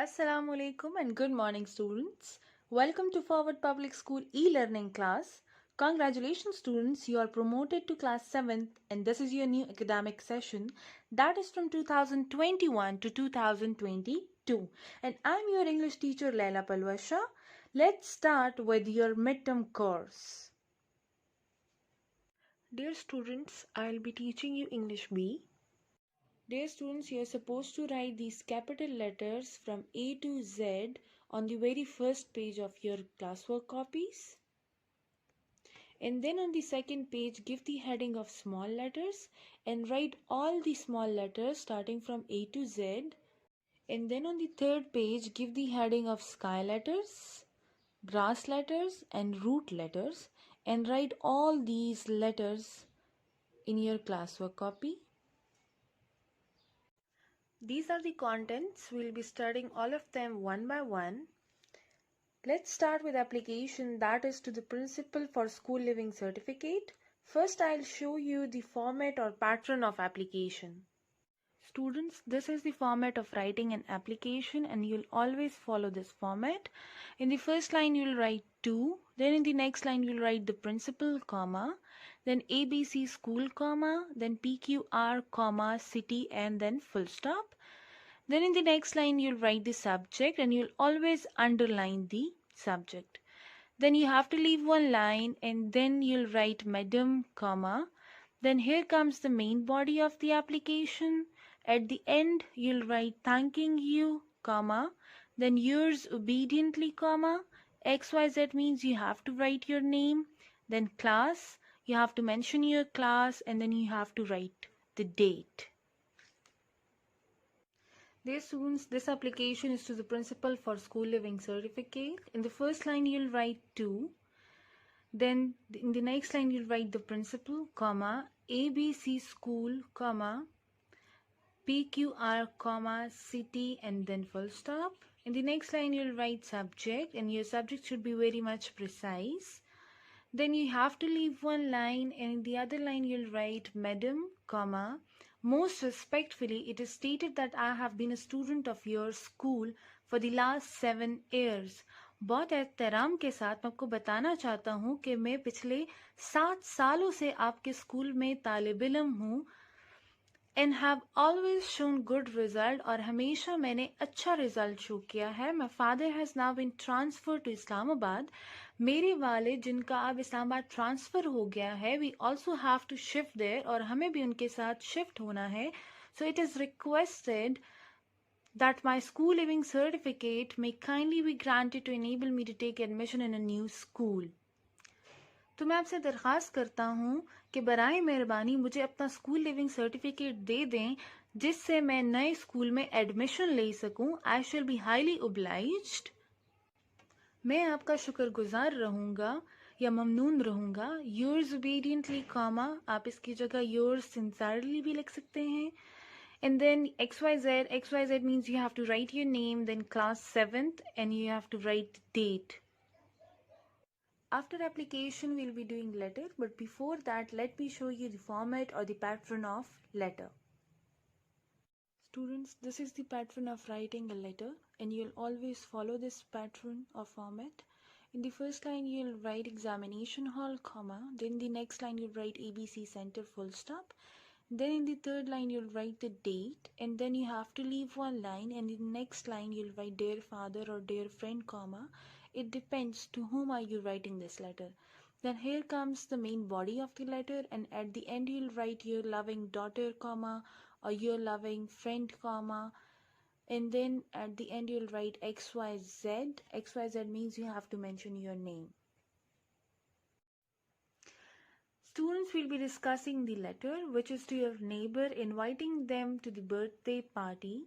Assalamu alaikum and good morning, students. Welcome to Forward Public School e-learning class. Congratulations, students, you are promoted to class 7th and this is your new academic session that is from 2021 to 2022. And I'm your English teacher Laila Palwasha. Let's start with your midterm course. Dear students, I'll be teaching you English B. Dear students, you are supposed to write these capital letters from A to Z on the very first page of your classwork copies. And then on the second page, give the heading of small letters and write all the small letters starting from A to Z. And then on the third page, give the heading of sky letters, grass letters and root letters and write all these letters in your classwork copy. These are the contents. We'll be studying all of them one by one. Let's start with application, that is to the Principal for School Living Certificate. First, I'll show you the format or pattern of application. Students, this is the format of writing an application and you'll always follow this format. In the first line, you'll write to, then in the next line, you'll write the principal, comma, then ABC school, comma, then PQR, comma, city, and then full stop. Then in the next line, you'll write the subject and you'll always underline the subject. Then you have to leave one line and then you'll write madam, comma. Then here comes the main body of the application. At the end, you'll write thanking you, comma. Then yours obediently, comma. XYZ means you have to write your name. Then class, you have to mention your class and then you have to write the date. Dear students, this application is to the Principal for School Living Certificate. In the first line, you'll write to. Then in the next line, you'll write the principal, comma, ABC school, comma, PQR, comma, city, and then full stop. In the next line, you'll write subject, and your subject should be very much precise. Then you have to leave one line, and in the other line, you'll write madam, comma. Most respectfully, it is stated that I have been a student of your school for the last 7 years. बहुत एहतराम के साथ मैं आपको बताना चाहता हूँ कि मैं पिछले 7 सालों से आपके स्कूल में तालिब इल्म हूँ and have always shown good result और हमेशा मैंने अच्छा रिजल्ट शो किया है. My father has now been transferred to Islamabad. मेरे वालिद जिनका अब इस्लामाबाद ट्रांसफ़र हो गया है, we also have to shift there और हमें भी उनके साथ शिफ्ट होना है. So it is requested that my school living certificate may kindly be granted to enable me to take admission in a new school. तो मैं आपसे दरख्वास्त करता हूँ कि बराए मेहरबानी मुझे अपना स्कूल लिविंग सर्टिफिकेट दे दें जिससे मैं नए स्कूल में एडमिशन ले सकूँ. आई शैल बी हाईली ओब्लाइज्ड. मैं आपका शुक्रगुजार रहूँगा या ममनून रहूँगा. योर्स ओबीडियंटली, कॉमा, आप इसकी जगह योर्स सिंसियरली भी लिख सकते हैं. And then XYZ means you have to write your name, then class 7th, and you have to write the date. After application, we'll be doing letter, but before that, let me show you the format or the pattern of letter. Students, this is the pattern of writing a letter, and you'll always follow this pattern or format. In the first line, you'll write examination hall, comma, then the next line you'll write ABC center, full stop. Then in the third line, you'll write the date, and then you have to leave one line, and in the next line, you'll write dear father or dear friend, comma. It depends to whom are you writing this letter. Then here comes the main body of the letter, and at the end, you'll write your loving daughter, comma, or your loving friend, comma. And then at the end, you'll write XYZ. XYZ means you have to mention your name. Students will be discussing the letter, which is to your neighbor, inviting them to the birthday party.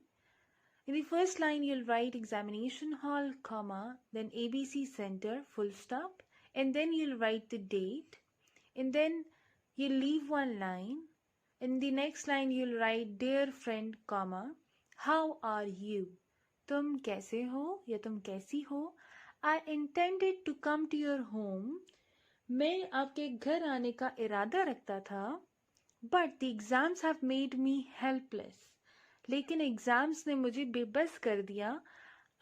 In the first line, you'll write examination hall, comma, then ABC center, full stop, and then you'll write the date, and then you'll leave one line. In the next line, you'll write dear friend, comma, how are you? तुम कैसे हो या तुम कैसी हो? I intended to come to your home. मैं आपके घर आने का इरादा रखता था. But the exams have made me helpless. लेकिन एग्जाम्स ने मुझे बेबस कर दिया.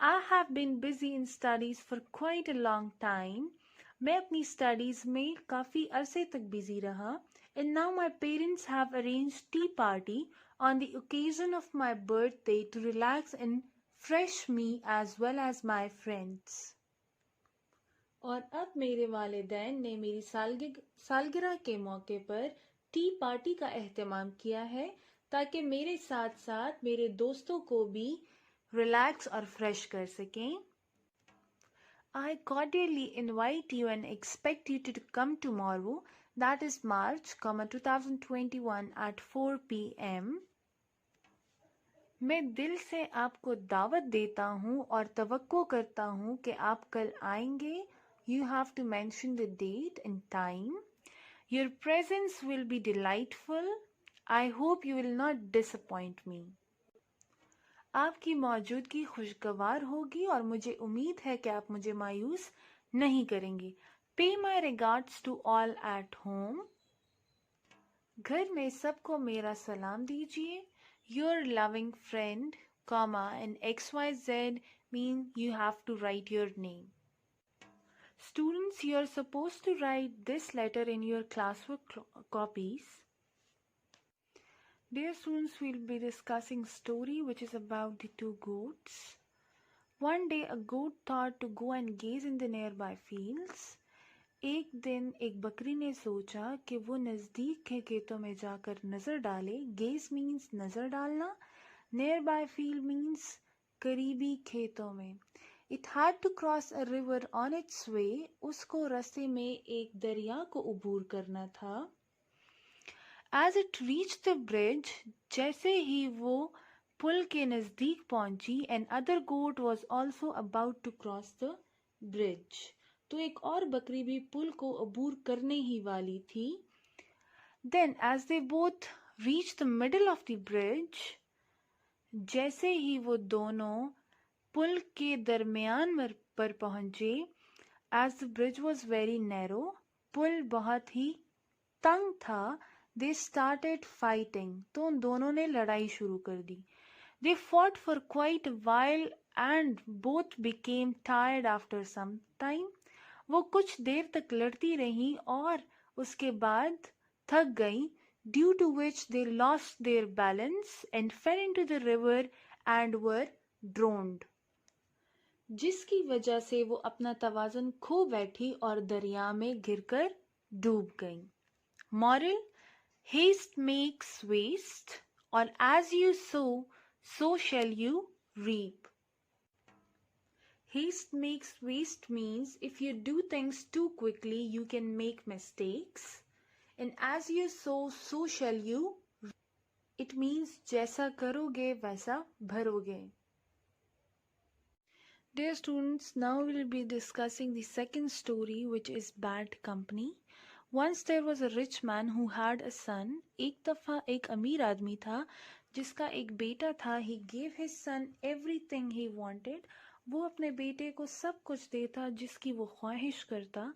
I have been busy in studies for quite a long time. मैं अपनी studies में काफी अरसे तक busy रहा. And now my parents have arranged tea party on the occasion of my birthday to relax and fresh me as well as my friends. और अब मेरे वालिदैन ने मेरी सालगिरह के मौके पर टी पार्टी का एहतमाम किया है ताकि मेरे साथ साथ मेरे दोस्तों को भी रिलैक्स और फ्रेश कर सकें. I cordially invite you and expect you to come tomorrow, that is March, 2021 at 4 p.m. मैं दिल से आपको दावत देता हूँ और तवक्को करता हूँ कि आप कल आएंगे. You have to mention the date and time. Your presence will be delightful. I hope you will not disappoint me. आपकी मौजूदगी खुशगवार होगी और मुझे उम्मीद है कि आप मुझे मायूस नहीं करेंगे. Pay my regards to all at home. घर में सबको मेरा सलाम दीजिए. Your loving friend, comma, and XYZ mean you have to write your name. Students, you are supposed to write this letter in your classwork copies. Dear students, we will be discussing a story which is about the two goats. One day a goat thought to go and gaze in the nearby fields. एक दिन एक बकरी ने सोचा कि वो नज़दीक के खेतों में जाकर नज़र डाले. Gaze means नज़र डालना. Nearby field means करीबी खेतों में. It had to cross a river on its way. उसको रास्ते में एक दरिया को उबूर करना था. As it reached the bridge, जैसे ही वो पुल के नज़दीक पहुंची, an other goat was also about to cross the bridge. तो एक और बकरी भी पुल को अबूर करने ही वाली थी. Then, as they both reached the middle of the bridge, जैसे ही वो दोनों पुल के दरमियान पर पहुंचे, as the bridge was very narrow, पुल बहुत ही तंग था, they started fighting. तो उन दोनों ने लड़ाई शुरू कर दी. They fought for quite a while and both became tired after some time. वो कुछ देर तक लड़ती रहीं और उसके बाद थक गईं, due to which they lost their balance and fell into the river and were drowned. जिसकी वजह से वो अपना तवाज़ुन खो बैठी और दरिया में गिरकर डूब गईं. Moral: haste makes waste, or as you sow, so shall you reap. Haste makes waste means if you do things too quickly, you can make mistakes. And as you sow, so shall you. It means जैसा करोगे वैसा भरोगे. Dear students, now we will be discussing the second story, which is Bad Company. Once there was a rich man who had a son. एक दफ़ा एक अमीर आदमी था जिसका एक बेटा था. He gave his son everything he wanted. वो अपने बेटे को सब कुछ देता जिसकी वो ख्वाहिश करता.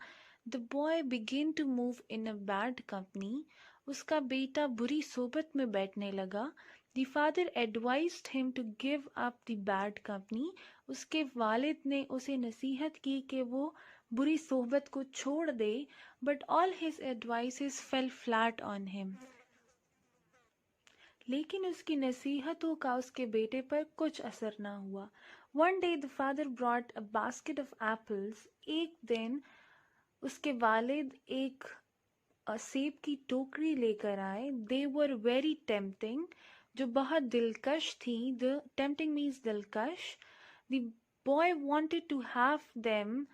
The boy began to move in a bad company. उसका बेटा बुरी सोबत में बैठने लगा. The father advised him to give up the bad company. उसके वालिद ने उसे नसीहत की कि वो बुरी सोहबत को छोड़ दे. But all his advices fell flat on him. लेकिन उसकी नसीहतों का उसके बेटे पर कुछ असर ना हुआ. One day the father brought a basket of apples. एक दिन उसके वालिद एक सेब की टोकरी लेकर आए. They were very tempting, जो बहुत दिलकश थी. The tempting means दिलकश. The boy wanted to have them.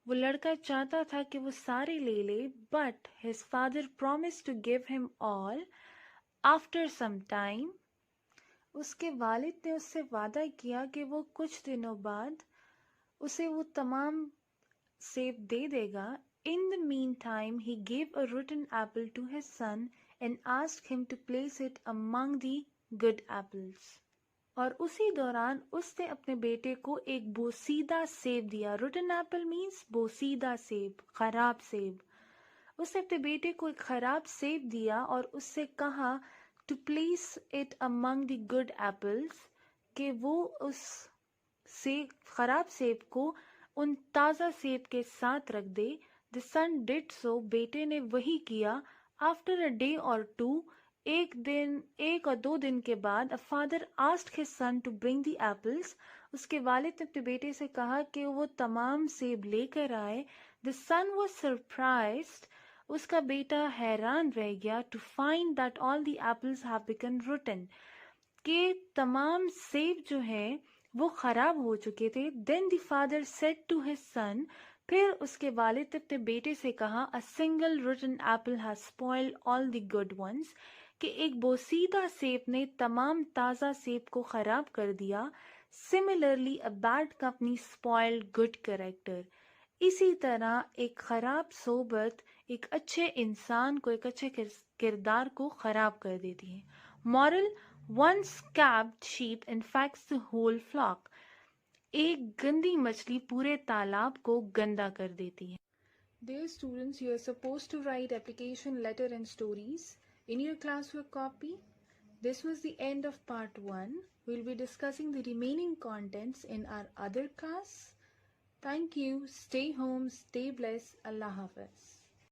वो लड़का चाहता था कि वो सारे ले ले. But his father promised to give him all. After some time, उसके वालिद ने उससे वादा किया कि वो कुछ दिनों बाद उसे वो तमाम सेब दे देगा. In the meantime, he gave a rotten apple to his son and asked him to place it among the good apples. और उसी दौरान उसने अपने बेटे को एक बोसीदा सेब दिया. Rotten apple means बोसीदा सेब, खराब सेब. उसने अपने बेटे को एक खराब सेब दिया और उससे कहा to place it among the good apples, कि वो उस खराब सेब को उन ताज़ा सेब के साथ रख दे। द सन डिड सो, बेटे ने वही किया। After a day or two, एक और 2 दिन के बाद, a father asked his son to bring the apples, उसके वालिद ने अपने बेटे से कहा कि वो तमाम सेब लेकर आए। द सन वॉज सरप्राइज्ड, उसका बेटा हैरान रह गया, to find that all the apples have become rotten, कि तमाम सेब जो हैं वो खराब हो चुके थे। Then the father said to his son, फिर उसके वालिद ने अपने बेटे से कहा, a single rotten apple has spoiled all the good ones, कि एक बोसीदा सेब ने तमाम ताज़ा सेब को खराब कर दिया। Similarly a bad company spoiled good character, इसी तरह एक खराब सोबत एक अच्छे इंसान को, एक अच्छे किरदार को खराब कर देती है। Moral, one scabbed sheep infects the whole flock, एक गंदी मछली पूरे तालाब को गंदा कर देती है। Dear students, you are supposed to write application letter and stories in your classwork copy. This was the end of part 1. We'll be discussing the remaining contents in our other class. Thank you. Stay home, stay blessed. Allah Hafiz.